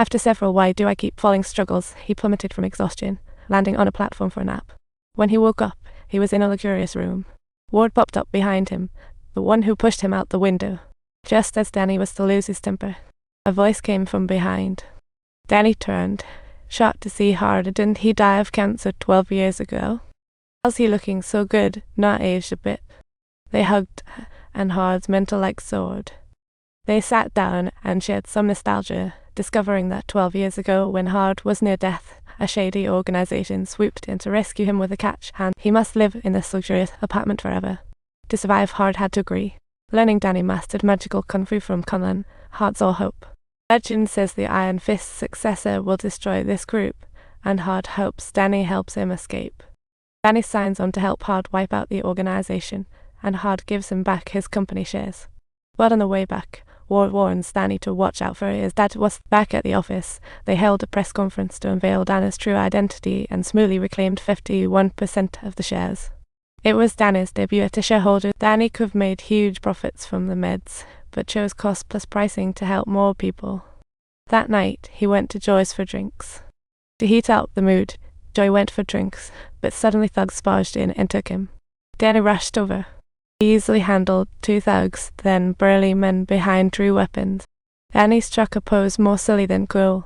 After several "why do I keep falling" struggles, he plummeted from exhaustion, landing on a platform for a nap. When he woke up, he was in a luxurious room. Ward popped up behind him, the one who pushed him out the window. Just as Danny was to lose his temper, a voice came from behind. Danny turned, shocked to see Hard. Didn't he die of cancer 12 years ago? How's he looking so good, not aged a bit? They hugged, and Hard's mental like soared. They sat down and shared some nostalgia, discovering that 12 years ago, when Hard was near death, a shady organization swooped in to rescue him with a catch, and he must live in this luxurious apartment forever. To survive, Hard had to agree. Learning Danny mastered magical kung fu from Kunlun, Hard saw hope. Legend says the Iron Fist's successor will destroy this group, and Hard hopes Danny helps him escape. Danny signs on to help Hard wipe out the organization, and Hard gives him back his company shares. But on the way back, Ward warns Danny to watch out for his dad. Was back at the office. They held a press conference to unveil Danny's true identity and smoothly reclaimed 51% of the shares. It was Danny's debut as a shareholder. Danny could have made huge profits from the meds, but chose cost plus pricing to help more people. That night, he went to Joy's for drinks. To heat up the mood, Joy went for drinks, but suddenly thugs barged in and took him. Danny rushed over. He easily handled 2 thugs, then burly men behind drew weapons. Danny struck a pose more silly than cruel.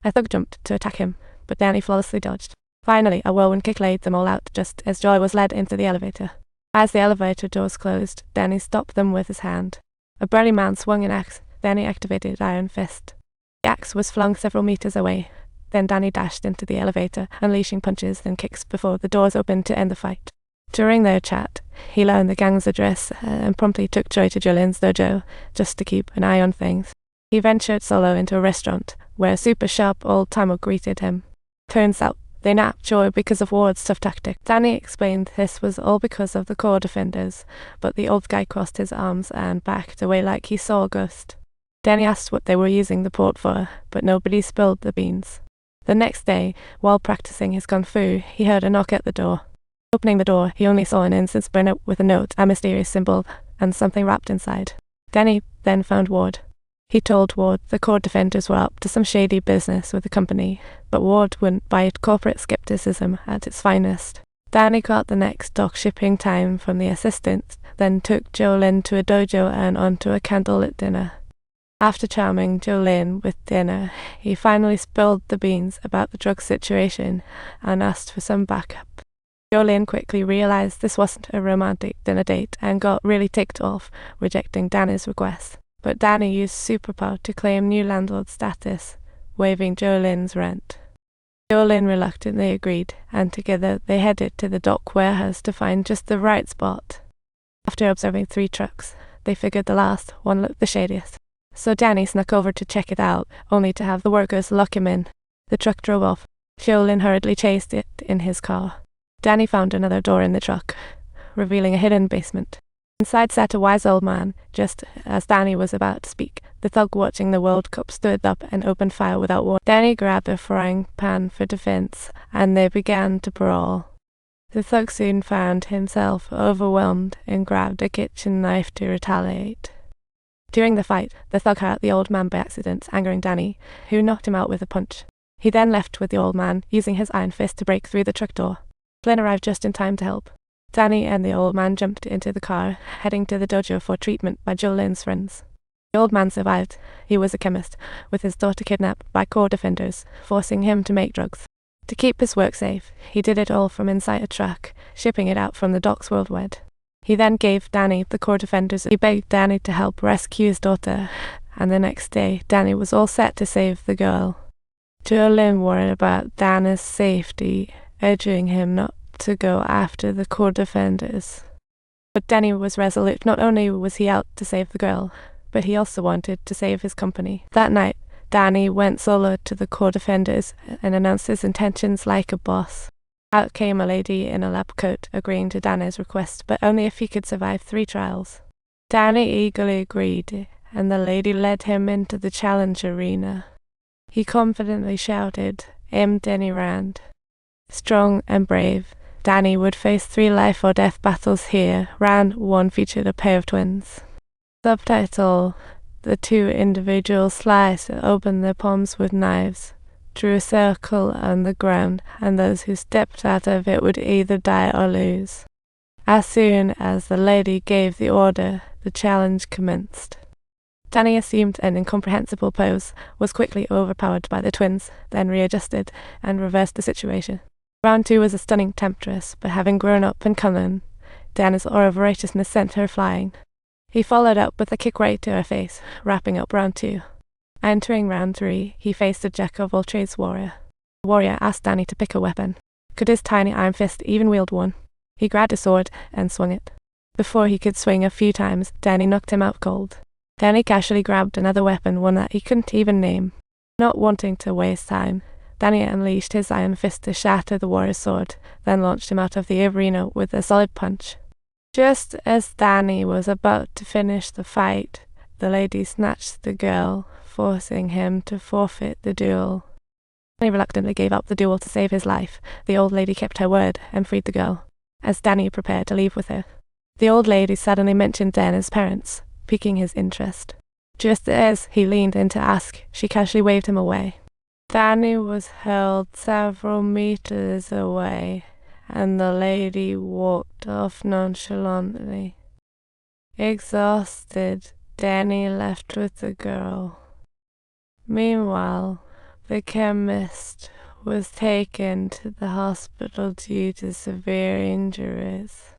A thug jumped to attack him, but Danny flawlessly dodged. Finally, a whirlwind kick laid them all out just as Joy was led into the elevator. As the elevator doors closed, Danny stopped them with his hand. A burly man swung an axe. Danny activated Iron Fist. The axe was flung several meters away. Then Danny dashed into the elevator, unleashing punches and kicks before the doors opened to end the fight. During their chat, he learned the gang's address and promptly took Joy to Julian's dojo, just to keep an eye on things. He ventured solo into a restaurant, where a super sharp old-timer greeted him. Turns out, they nabbed Joy because of Ward's tough tactic. Danny explained this was all because of the core defenders, but the old guy crossed his arms and backed away like he saw a ghost. Danny asked what they were using the port for, but nobody spilled the beans. The next day, while practicing his kung fu, he heard a knock at the door. Opening the door, he only saw an incense burner with a note, a mysterious symbol, and something wrapped inside. Danny then found Ward. He told Ward the core defenders were up to some shady business with the company, but Ward wouldn't buy corporate skepticism at its finest. Danny got the next dock shipping time from the assistant, then took Jolene to a dojo and onto a candlelit dinner. After charming Jolene with dinner, he finally spilled the beans about the drug situation and asked for some backup. Jolene quickly realized this wasn't a romantic dinner date and got really ticked off, rejecting Danny's request. But Danny used superpower to claim new landlord status, waiving Jolene's rent. Jolene reluctantly agreed, and together they headed to the dock warehouse to find just the right spot. After observing 3 trucks, they figured the last one looked the shadiest. So Danny snuck over to check it out, only to have the workers lock him in. The truck drove off. Jolene hurriedly chased it in his car. Danny found another door in the truck, revealing a hidden basement. Inside sat a wise old man. Just as Danny was about to speak, the thug watching the World Cup stood up and opened fire without warning. Danny grabbed a frying pan for defense, and they began to brawl. The thug soon found himself overwhelmed and grabbed a kitchen knife to retaliate. During the fight, the thug hurt the old man by accident, angering Danny, who knocked him out with a punch. He then left with the old man, using his iron fist to break through the truck door. Flynn arrived just in time to help. Danny and the old man jumped into the car, heading to the dojo for treatment by Jolene's friends. The old man survived. He was a chemist, with his daughter kidnapped by core defenders, forcing him to make drugs. To keep his work safe, he did it all from inside a truck, shipping it out from the docks worldwide. He then gave Danny the core defenders. He begged Danny to help rescue his daughter, and the next day, Danny was all set to save the girl. Jolene worried about Danny's safety, urging him not to go after the core defenders. But Danny was resolute. Not only was he out to save the girl, but he also wanted to save his company. That night, Danny went solo to the core defenders and announced his intentions like a boss. Out came a lady in a lab coat, agreeing to Danny's request, but only if he could survive 3 trials. Danny eagerly agreed, and the lady led him into the challenge arena. He confidently shouted, "I'm Danny Rand." Strong and brave, Danny would face 3 life-or-death battles here. Round 1 featured a pair of twins. Subtitle: The two individuals sliced open their palms with knives, drew a circle on the ground, and those who stepped out of it would either die or lose. As soon as the lady gave the order, the challenge commenced. Danny assumed an incomprehensible pose, was quickly overpowered by the twins, then readjusted and reversed the situation. Round 2 was a stunning temptress, but having grown up and cunning, Danny's aura of voraciousness sent her flying. He followed up with a kick right to her face, wrapping up round 2. Entering round 3, he faced a jack-of-all-trades warrior. The warrior asked Danny to pick a weapon. Could his tiny iron fist even wield one? He grabbed a sword and swung it. Before he could swing a few times, Danny knocked him out cold. Danny casually grabbed another weapon, one that he couldn't even name. Not wanting to waste time, Danny unleashed his iron fist to shatter the warrior's sword, then launched him out of the arena with a solid punch. Just as Danny was about to finish the fight, the lady snatched the girl, forcing him to forfeit the duel. Danny reluctantly gave up the duel to save his life. The old lady kept her word and freed the girl, as Danny prepared to leave with her. The old lady suddenly mentioned Danny's parents, piquing his interest. Just as he leaned in to ask, she casually waved him away. Danny was held several meters away, and the lady walked off nonchalantly. Exhausted, Danny left with the girl. Meanwhile, the chemist was taken to the hospital due to severe injuries.